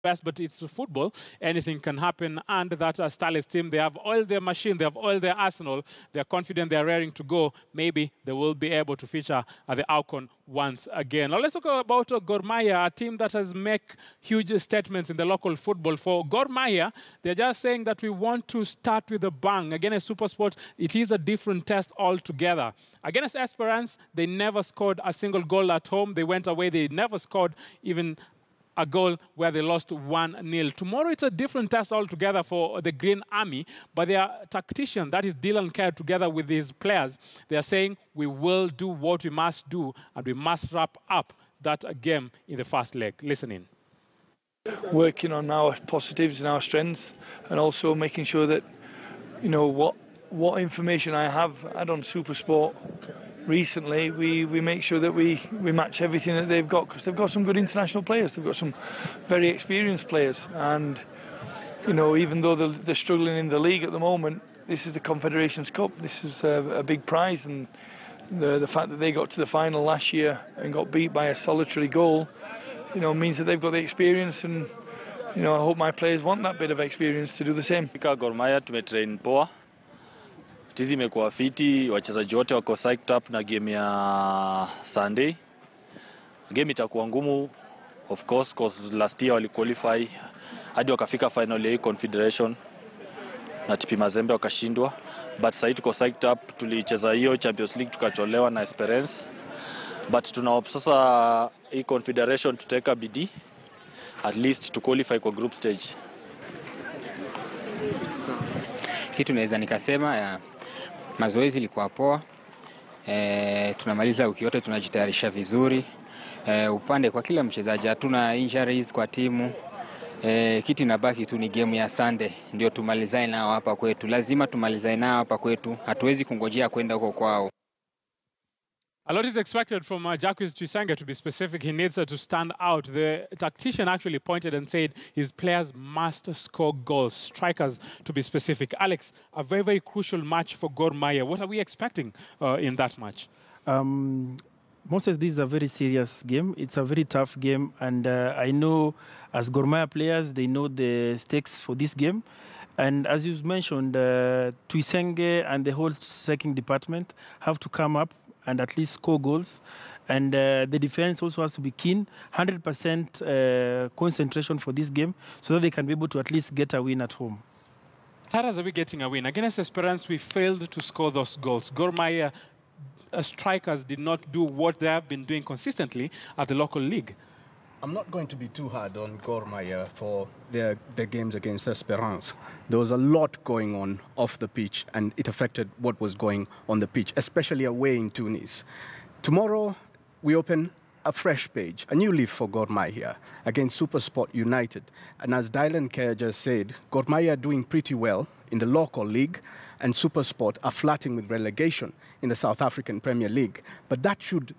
best, but it's football. Anything can happen. And that Starlets team, they have all their machine, they have all their arsenal. They're confident, they're raring to go. Maybe they will be able to feature at the Alcon once again. Now let's talk about Gor Mahia, a team that has made huge statements in the local football. For Gor Mahia, they're just saying that we want to start with a bang. Against Supersport, it is a different test altogether. Against Esperance, they never scored a single goal at home. They went away, they never scored even a goal where they lost 1-0. Tomorrow it's a different test altogether for the Green Army, but their tactician, that is Dylan Kerr, together with his players, they are saying we will do what we must do and we must wrap up that game in the first leg. Listen in. Working on our positives and our strengths, and also making sure that, you know, what information I have had on Supersport recently, we make sure that we match everything that they've got, because they've got some good international players, they've got some very experienced players, and you know, even though they're struggling in the league at the moment, this is the Confederations Cup, this is a big prize, and the fact that they got to the final last year and got beat by a solitary goal, you know, means that they've got the experience, and you know, I hope my players want that bit of experience to do the same. Gor Mahia tumetrain poa. Tizi imekuwa fiti, wachezaji wote wako psyched up na game ya Sunday. Game itakuwa ngumu, of course, because last year waliqualify hadi wakafika final ya Confederation na TP Mazembe wakashindwa. But sasa tuko psyched up, tulicheza hiyo Champions League tukatolewa na Esperance. But tunahope sasa hii Confederation tuteka bidii at least to qualify kwa group stage. Kitu naweza nikasema ya mazoezi ilikuwa poa. Tunamaliza wiki yote tunajitayarisha vizuri. Upande kwa kila mchezaji, hatuna injuries kwa timu. Kitu inabaki tu ni game ya Sunday ndio tumalizae nao hapa kwetu. Lazima tumalizae nao hapa kwetu. Hatuwezi kungojea kwenda huko kwao. A lot is expected from Jacques Tuisanga, to be specific. He needs to stand out. The tactician actually pointed and said his players must score goals, strikers to be specific. Alex, a very, very crucial match for Gor Mahia. What are we expecting in that match? Moses, this is a very serious game. It's a very tough game. And I know as Gor Mahia players, they know the stakes for this game. And as you mentioned, Tuisenge and the whole striking department have to come up and at least score goals. And the defense also has to be keen, 100% concentration for this game, so that they can be able to at least get a win at home. Taras, are we getting a win? Against Esperance, we failed to score those goals. Gor Mahia strikers did not do what they have been doing consistently at the local league. I'm not going to be too hard on Gor Mahia for their games against Esperance. There was a lot going on off the pitch, and it affected what was going on the pitch, especially away in Tunis. Tomorrow, we open a fresh page, a new leaf for Gor Mahia against Supersport United. And as Dylan Kerr just said, Gor Mahia are doing pretty well in the local league, and Supersport are flirting with relegation in the South African Premier League. But that should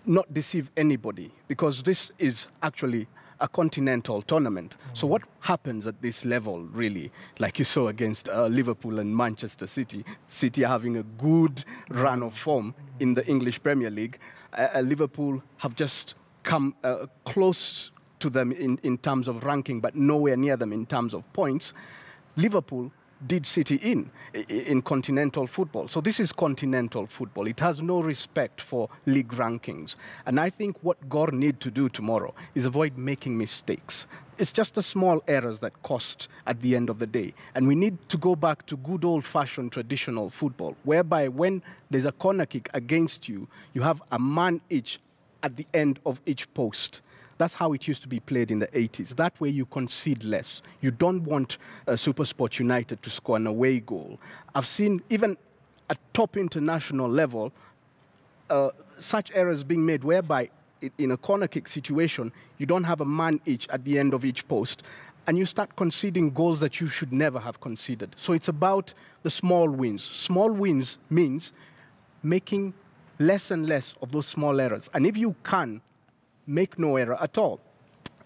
not deceive anybody, because this is actually a continental tournament. So what happens at this level, really, like you saw against Liverpool and Manchester City, City are having a good run of form in the English Premier League. Liverpool have just come close to them in terms of ranking, but nowhere near them in terms of points. Liverpool did City in continental football. So this is continental football. It has no respect for league rankings. And I think what Gor need to do tomorrow is avoid making mistakes. It's just the small errors that cost at the end of the day. And we need to go back to good old-fashioned traditional football, whereby when there's a corner kick against you, you have a man each at the end of each post. That's how it used to be played in the 80s. That way you concede less. You don't want Supersport United to score an away goal. I've seen, even at top international level, such errors being made whereby in a corner kick situation, you don't have a man each at the end of each post, and you start conceding goals that you should never have conceded. So it's about the small wins. Small wins means making less and less of those small errors. And if you can, make no error at all.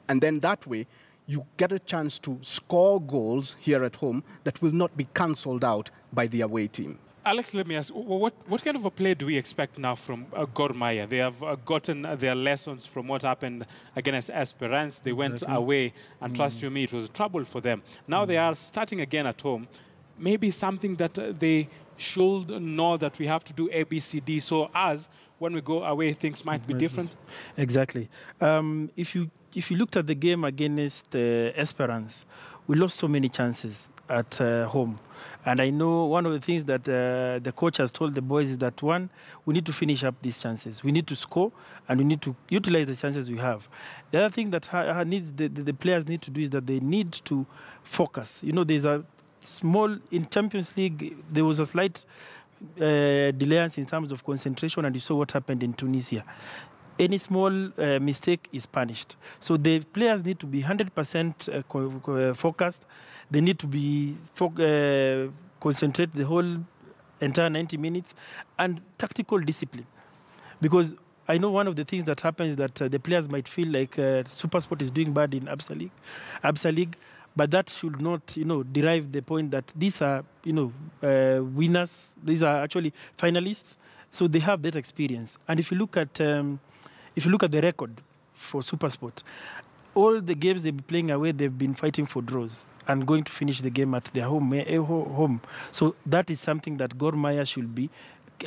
And then that way, you get a chance to score goals here at home that will not be cancelled out by the away team. Alex, let me ask, what kind of a play do we expect now from Gor Mahia? They have gotten their lessons from what happened against Esperance. They went away, and trust you me, it was trouble for them. Now they are starting again at home. Maybe something that they should know that we have to do A, B, C, D, so as when we go away, things might be different. Exactly. If you looked at the game against Esperance, we lost so many chances at home. And I know one of the things that the coach has told the boys is that, one, we need to finish up these chances. We need to score, and we need to utilize the chances we have. The other thing that the players need to do is that they need to focus. You know, there's a small, in Champions League, there was a slight delay in terms of concentration, and you saw what happened in Tunisia. Any small mistake is punished. So the players need to be 100% focused. They need to be concentrate the whole entire 90 minutes, and tactical discipline. Because I know one of the things that happens is that the players might feel like Supersport is doing bad in Absa League, but that should not, derive the point that these are, winners. These are actually finalists, so they have that experience. And if you look at the record for Supersport, all the games they've been playing away, they've been fighting for draws and going to finish the game at their home. So that is something that Gor Mahia should be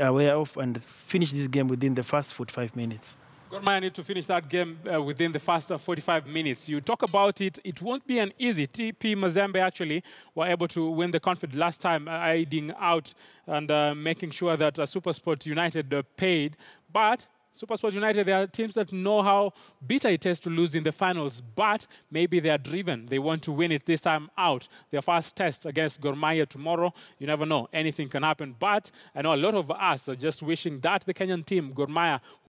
aware of and finish this game within the first 45 minutes. Gor Mahia need to finish that game within the first 45 minutes. You talk about it, it won't be an easy. TP Mazembe actually were able to win the Confed last time, hiding out and making sure that Supersport United paid. But Supersport United, there are teams that know how bitter it is to lose in the finals, but maybe they are driven. They want to win it this time out. Their first test against Gor Mahia tomorrow, you never know. Anything can happen. But I know a lot of us are just wishing that the Kenyan team, Gor Mahia,